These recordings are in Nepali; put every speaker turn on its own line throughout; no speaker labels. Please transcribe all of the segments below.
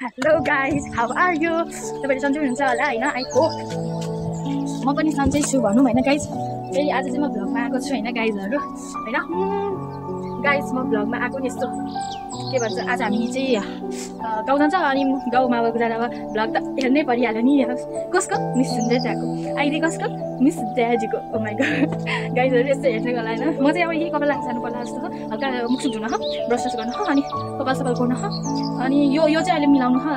Hello guys, how are you? तपाईहरु सन्चै हुनुहुन्छ होला हैन? I hope म पनि सन्चै छु भनौं हैन गाइस। फेरि आज चाहिँ म भ्लगमा आएको छु हैन गाइसहरु हैन। गाइस म भ्लगमा आएको नि यस्तो के भन्छ आज हामी चाहिँ गाउँ जान्छ अनि गाउँमा अब जाँदा भ्लग त हेर्नै परिहाल्यो नि। कसको मिस सुन्दैजाको आइदे कसको मिस ड्याडीको। ओ माय गॉड गाइसहरु यस्तो हेर्दै होला हैन। म चाहिँ अब यही कपाल लाग्नु पर्ला जस्तो हल्का मुख सुक धुन ह ब्रस गर्न ह अनि कपाल सफा गर्न ह अनि यो चाहिँ अहिले मिलाउनु ह।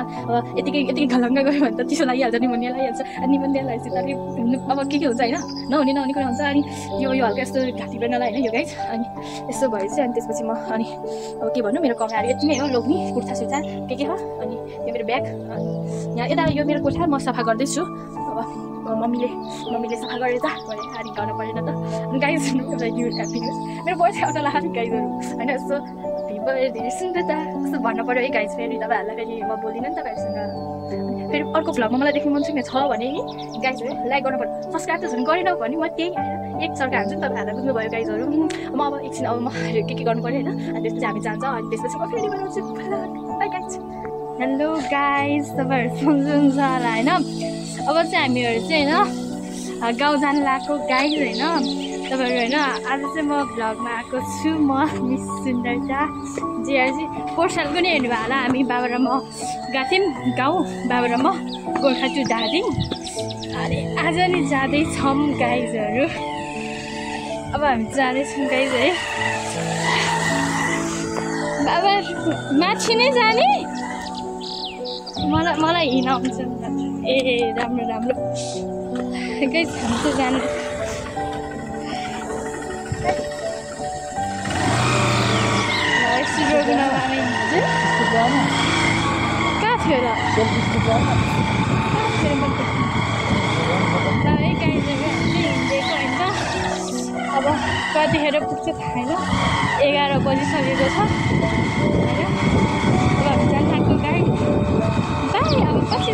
यतिकै घलङ्गा गयो भने त चिसो लागिहाल्छ नि भन्ने लागिहाल्छ अनि पनि त्यसलाई चाहिँ अब के हुन्छ हैन नहुने कुरा हुन्छ अनि यो हल्का यस्तो घाँटी बेर्नलाई हैन यो गाइस। अनि यस्तो भयो चाहिँ अनि त्यसपछि म अनि अब के भन्नु मेरो कमाहरू यति नै हो लोग्ने कुर्ता सुर्ता के हो अनि यो मेरो ब्याग यहाँ यता यो मेरो कोठा म सफा गर्दैछु। अब मम्मीले सफा गरेर त अनि गर्न परेन त गाइस। मेरो बर्थडे आउट लाग्यो गाइसहरु हैन यस्तो बर्थडे सुन्दै त यस्तो भन्नु पर्यो है गाइस। फेरि तपाईहरुलाई फेरि म बोल्दिनँ नि तपाईँहरुसँग। फेरि अर्को भ्लगमा मलाई देख्नु मन छ भने नि गाइसहरु लाइक गर्नु पर्यो। सब्स्क्राइब त झन् गरेन भने म त्यही आएर एक चर्का हान्छु नि तपाईहरुलाई बुझ्नुभयो गाइसहरु। म अब एकछिन अब म के गर्नु पर्यो हैन अनि त्यसपछि हामी जान्छ अनि त्यसपछि म फेरि बनाउँछु vlog. Bye guys. Hello guys तपाईहरु सम्झनुहुन्छ होला हैन। अब चाहिँ हामीहरु चाहिँ हैन गाउँ जान लागेको गाइस हैन तपाईहरु हैन। आज चाहिँ म भ्लगमा आएको छु म मिस सुन्दरता जेआरजी पोर्सल पनि हेर्नु भयो होला। हामी बाबा र म गएको थियौँ गाउँ बाबा र म गोर्खा टु दार्जिलिङ अनि आज नि जाँदैछौँ गाइजहरू। अब हामी जाँदैछौँ गाइज है। बाबा माथि नै जाने मलाई हिँड आउँछ ए राम्रो गाइज हामी चाहिँ जाने। कहाँ थियो र हिँडेको होइन। अब कतिखेर पुग्छ थाहा छैन 11 बजिसकेको छ होइन। अब हामी जान लाग्यो गाई बाई। अब पछि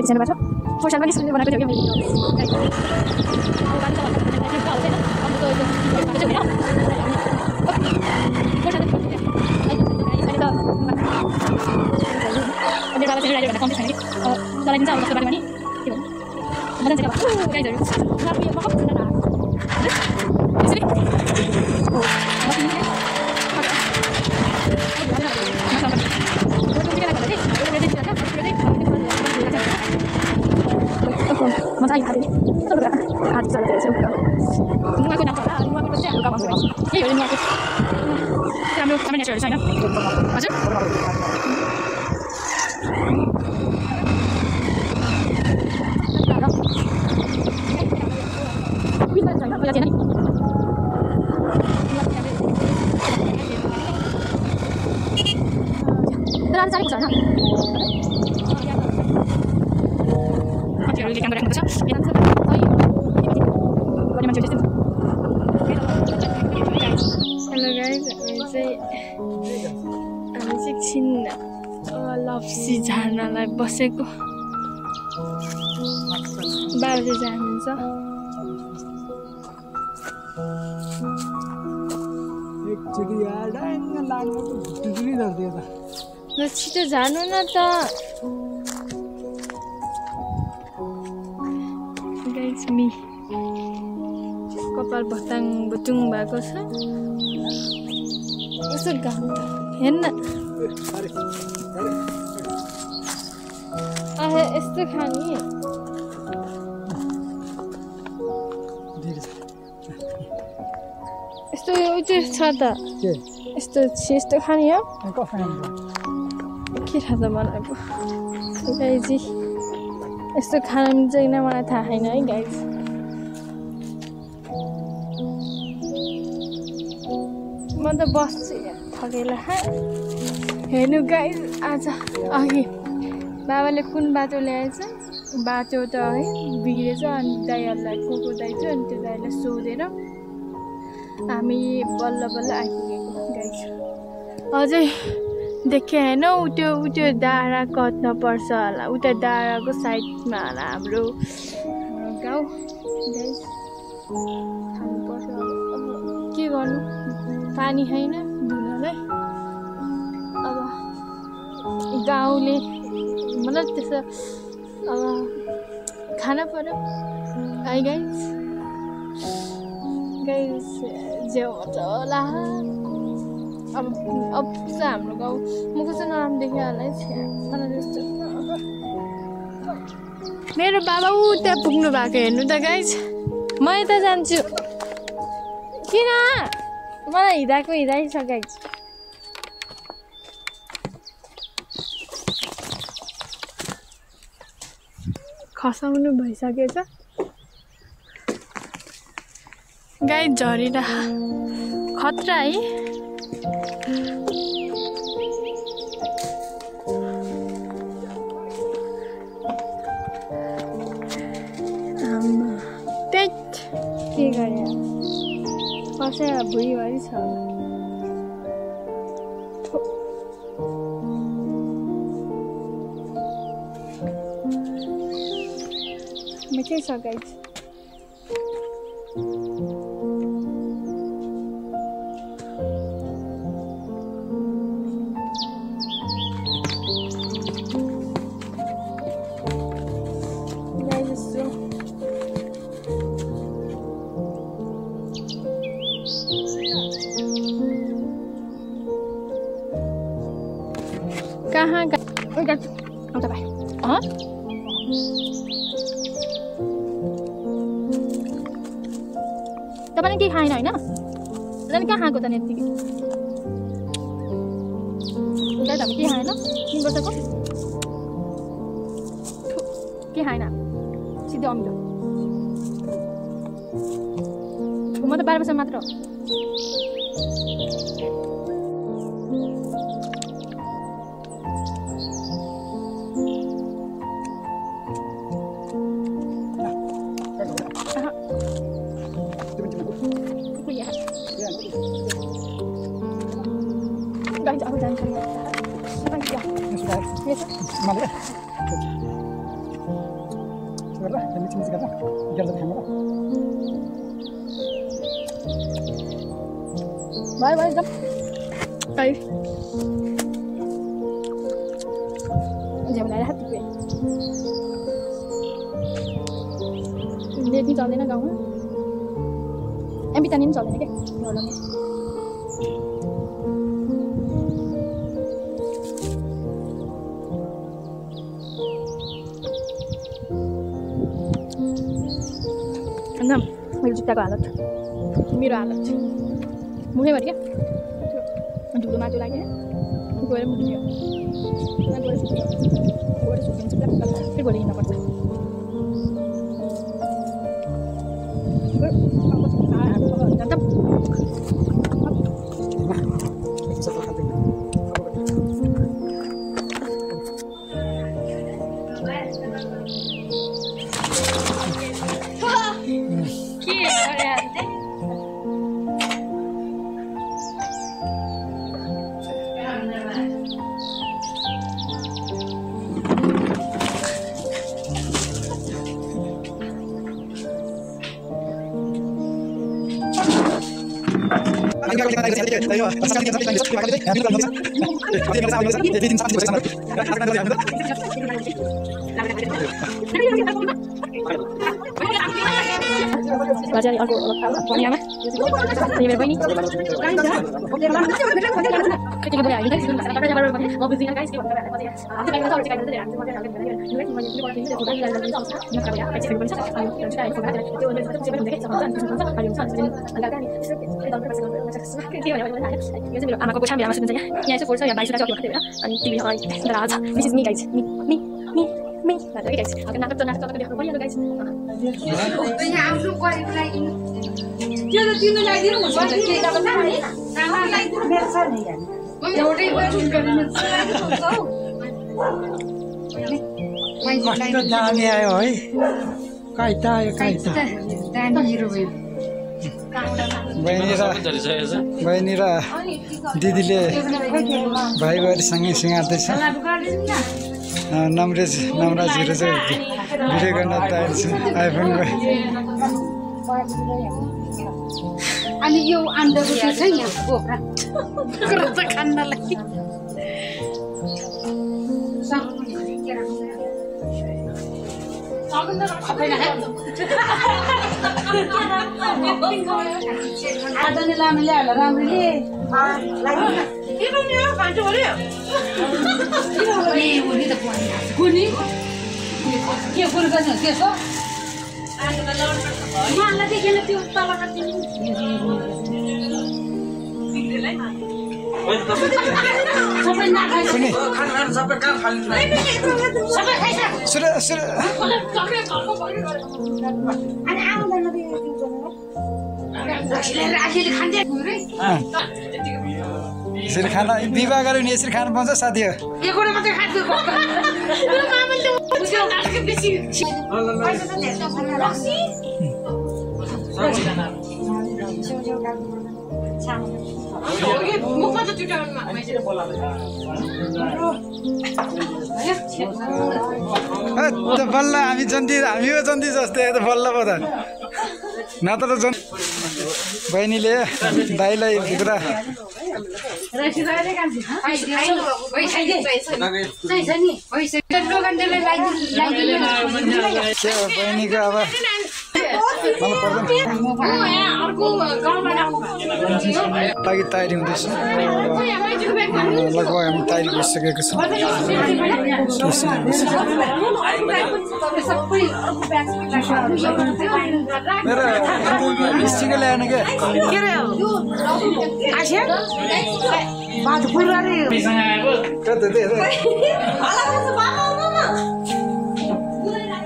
जानुपर्छ। पोर्सल पनि सुन्ने बनाएको थियो मैले चलाइदिन्छ अब जस्तो बाटो भने के भन्नु मजा चाहिँ गाइजहरू मजा आइहाल्यो हात चलाइरहेको छु। नुवाको नाम होला नुवाको चाहिँ हाम्रो गाउँमा यही हो नुवाको राम्रो नेचरहरू छ हैन हजुर। मलाई छैन नि तर आज चालेको छ होइन मान्छेहरूले काम गरिराख्नु पर्छ हेलो गाइज हामी चाहिँ एकछिन लप्सी झार्नलाई बसेको बाबा चाहिँ जानुहुन्छ छिटो जानु न त गाइज मी कपाल भताङ बुतुङ भएको छ यसो गाउँ त हेर्न यस्तो खाने यस्तो उयो छ त यस्तो खाने हो के थाहा त मलाई गाइजी यस्तो खानु चाहिँ मलाई थाहा छैन है गाइज म त बस्छु थकेला हेर्नु गाइज आज अघि बाबाले कुन बाटो ल्याएछ बाटो त है बिग्रेछ अनि दाइहरूलाई को दाइ थियो अनि त्यो दाइलाई सोधेर हामी बल्ल बल्ल आइपुगेको गाइज अझै देखेँ होइन उयो डाँडा कट्न पर्छ होला उता डाँडाको साइडमा होला हाम्रो गाउँ गाइज खानुपर्छ के गर्नु पानी छैन धुनलाई अब गाउँले मतलब त्यसो अब खाना पर्यो है गाइज जे हुन्छ होला अब पुग्छ हाम्रो गाउँ म कसो नाम देखेँ होला है मलाई जस्तो मेरो बाबा उता पुग्नु भएको हेर्नु त गाइज म यता जान्छु किन मलाई हिँडाइछ गाइज खसाउनु भइसकेछ गाइज झरेर खतरा है के गरे कसै भुइँभरि छ मिठै छ गाइज कहाँ आउँछ भाइ तपाईँले केही खाएन होइन अनि कहाँ खाएको त यत्तिकै गाइज हामी के खाएन 3 वर्षको के खाएन सिधै अमिलो म त 12 वर्ष मात्र हो guys aku jalan kali siapa ya sudah biasa malah sudah kami cuma sekarang jalan kamera bye bye jam bye jam dah hati gue ini चल्दैन गाउँमा एम्बिटानी पनि चल्दैन के नलगे अन्त मेरो जुत्ताको हालत मेरो हालत मुखैभरि क्या धुलो माटो लाग्यो गएर मुखियो गएर सुत्दिन्छ फेरि भोलि हिँड्नुपर्छ Baca ni aku punya mah. Ini berapa ini? Kita boleh ini kan sebentar. Kita baru mau bising guys. Kita kan tahu cakap dia. Kita kan This is me guys. Me. Nah, guys. Akan nak tuan dia punya guys.
Banyak amsul kau lagi. Dia tu tinggal lagi rumah. Dia dah benar ni. Nama lagi biasa ni kan. Yang orang baru kerana tahu.
Master जाने आयो है काइता
Tani ruwe.
बहिनी र दिदीले भाइ बुहारीसँगै सिँगार्दैछ नमराजहरू चाहिँ भिडियो गर्न तयार छ iPhone
Ani yo anda betul saya buka. Kerja kanda lagi. Ada ni lah melihat lah ramli. Itu ni apa tu boleh? Ini tak boleh. Kuni? Kia kuni kan? Kia so? Mana lagi kita tu tahu kan ini? Sampai nak
सुने
सबै कहाँ खाली
sampai kaisa.
सुरे
Ana awal dah Asli khande.
यसरी खाना विवाह गऱ्यो नि यसरी खानु पाउँछ साथी हो
Dia kau makan khande. Mama tu. Usah nak kebisi. Muka tu juga mak.
त बल्ल हामी हो जन्ती जस्तै त बल्ल पो त नत्र जन बहिनीले दाइलाई पुरा के हो बहिनीको अब लागि तयारी हुँदैछ लगभग हामी तयारी गरिसकेको छौँ मेरो स्टिकर ल्याएन क्या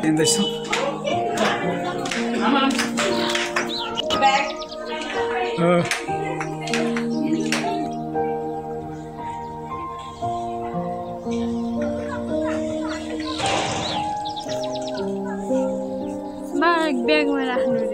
हिँड्दैछौँ
Bag में राख्नु रे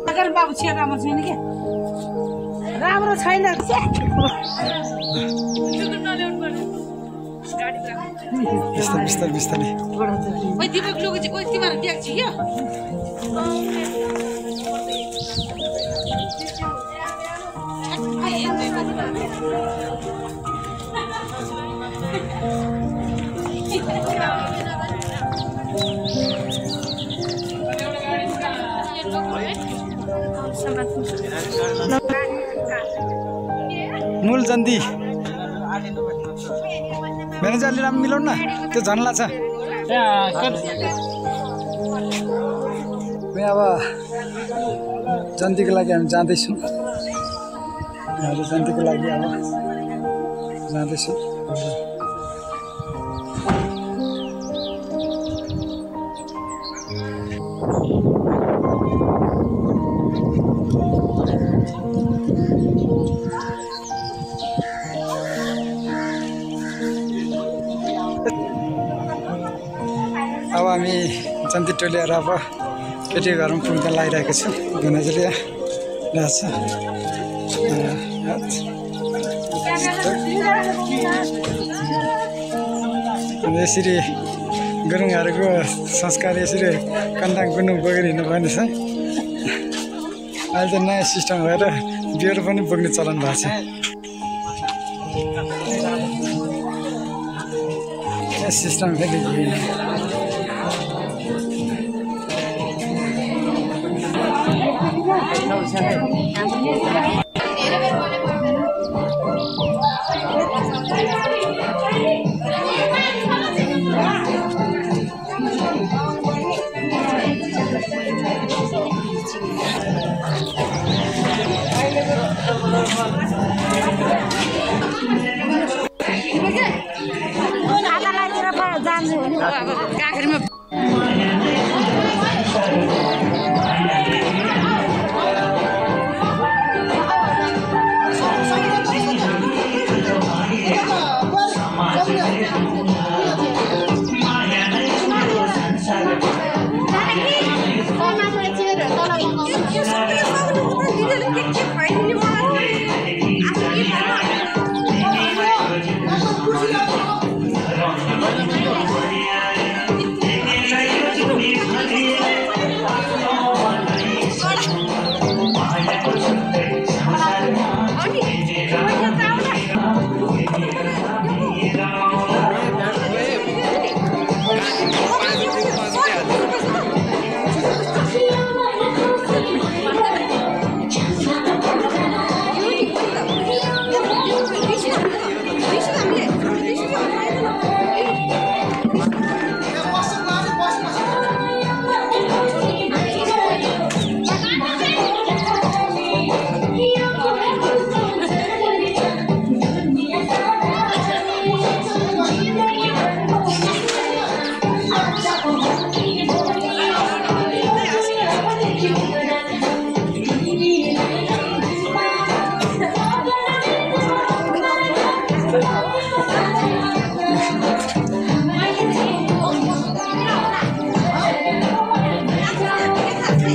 अगर बाबु छिया राम्रो छैन के राम्रो छैन
बिस्तारै
ओइ दिपक लोग चाहिँ ओइ तिम्रो ब्याग छ के
मूल जन्ती म्यानेजरले राम्रो मिलाउनु न त्यो झन्ला छ अब जन्तीको लागि हामी जाँदैछौँ जन्तीको लागि अब जाँदैछौँ अब हामी जन्ती टोलिएर अब केटी घरमा पुग्न लागिरहेको छु गुनाजले रहेछ यसरी गुरुङहरूको संस्कार यसरी कन्दाङ गुन्नुङ बोकेर हिँड्नुपर्ने छ अहिले त नयाँ सिस्टम भएर बियर पनि बोक्ने चलन भएको छ सिस्टम फेरि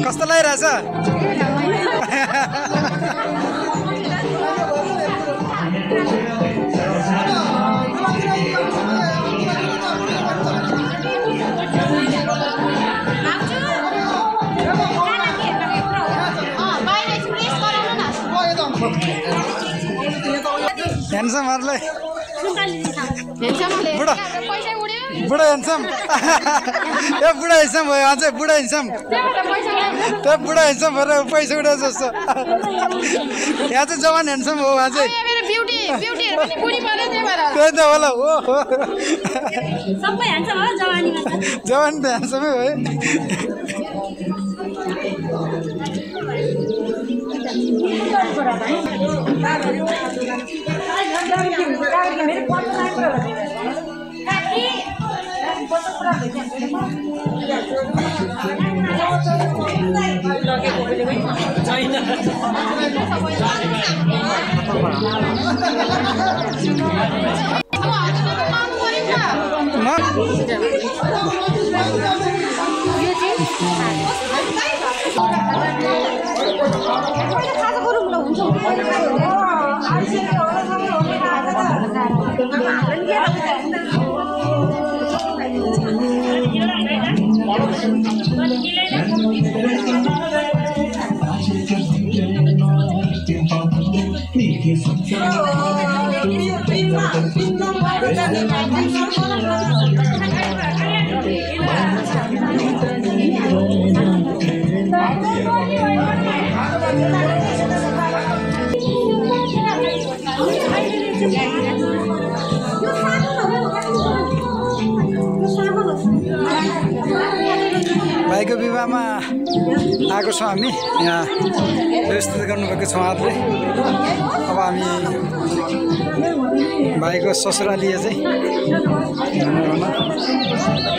कस्तो लागिरहेछ ह्यान्डसमहरुलाई बुढा ह्यान्डसम ए बुढा ह्यान्डसम भयो अझै बुढा ह्यान्डसम त्यो बुढा ह्यान्डसम भएर पैसा उडा जस्तो यहाँ चाहिँ जवान ह्यान्डसम हो अझै त्यही त होला हो जवान त ह्यान्डसमै हो भाइको विवाहमा आएको छौँ हामी यहाँ व्यवस्थित गर्नुभएको छ उहाँहरूले। अब हामी भाइको ससुराली चाहिँ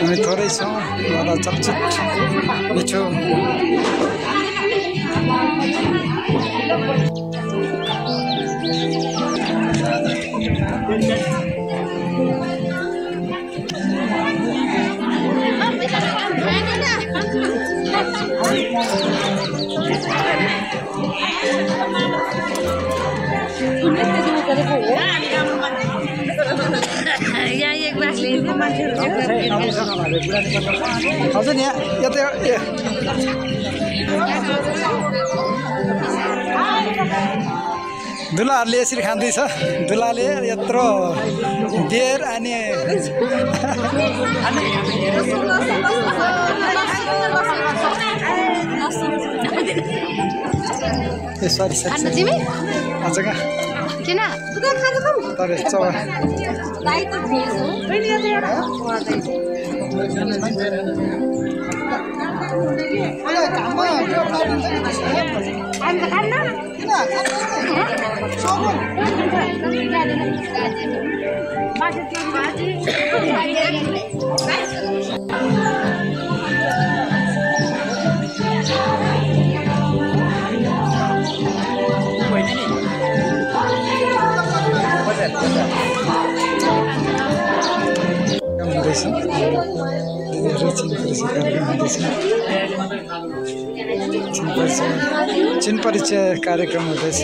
हामी थोरै छौँ र चटचट मिठो
यहाँ एक ग्लासले मान्छेहरू
हजुर यहाँ यता दुलाहरूले यसरी खाँदैछ दुलाले यत्रो बेर अनि सरी सरी हजुर
किन
तर चौवा चिन परिचय कार्यक्रम हुँदैछ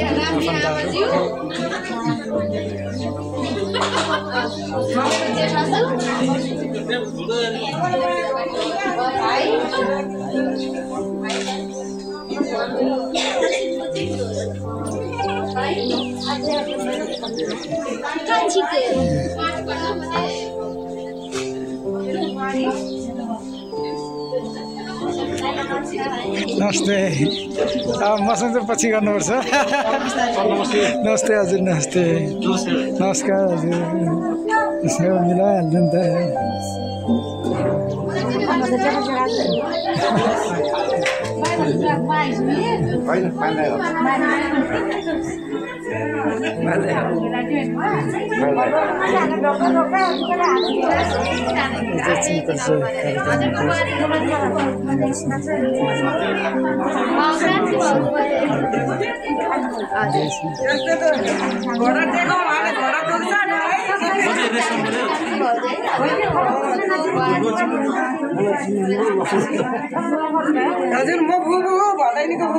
नमस्ते अब मसँग चाहिँ पछि गर्नुपर्छ नमस्ते हजुर नमस्ते नमस्कार हजुर मिलाइहाल्नु नि
हजुर म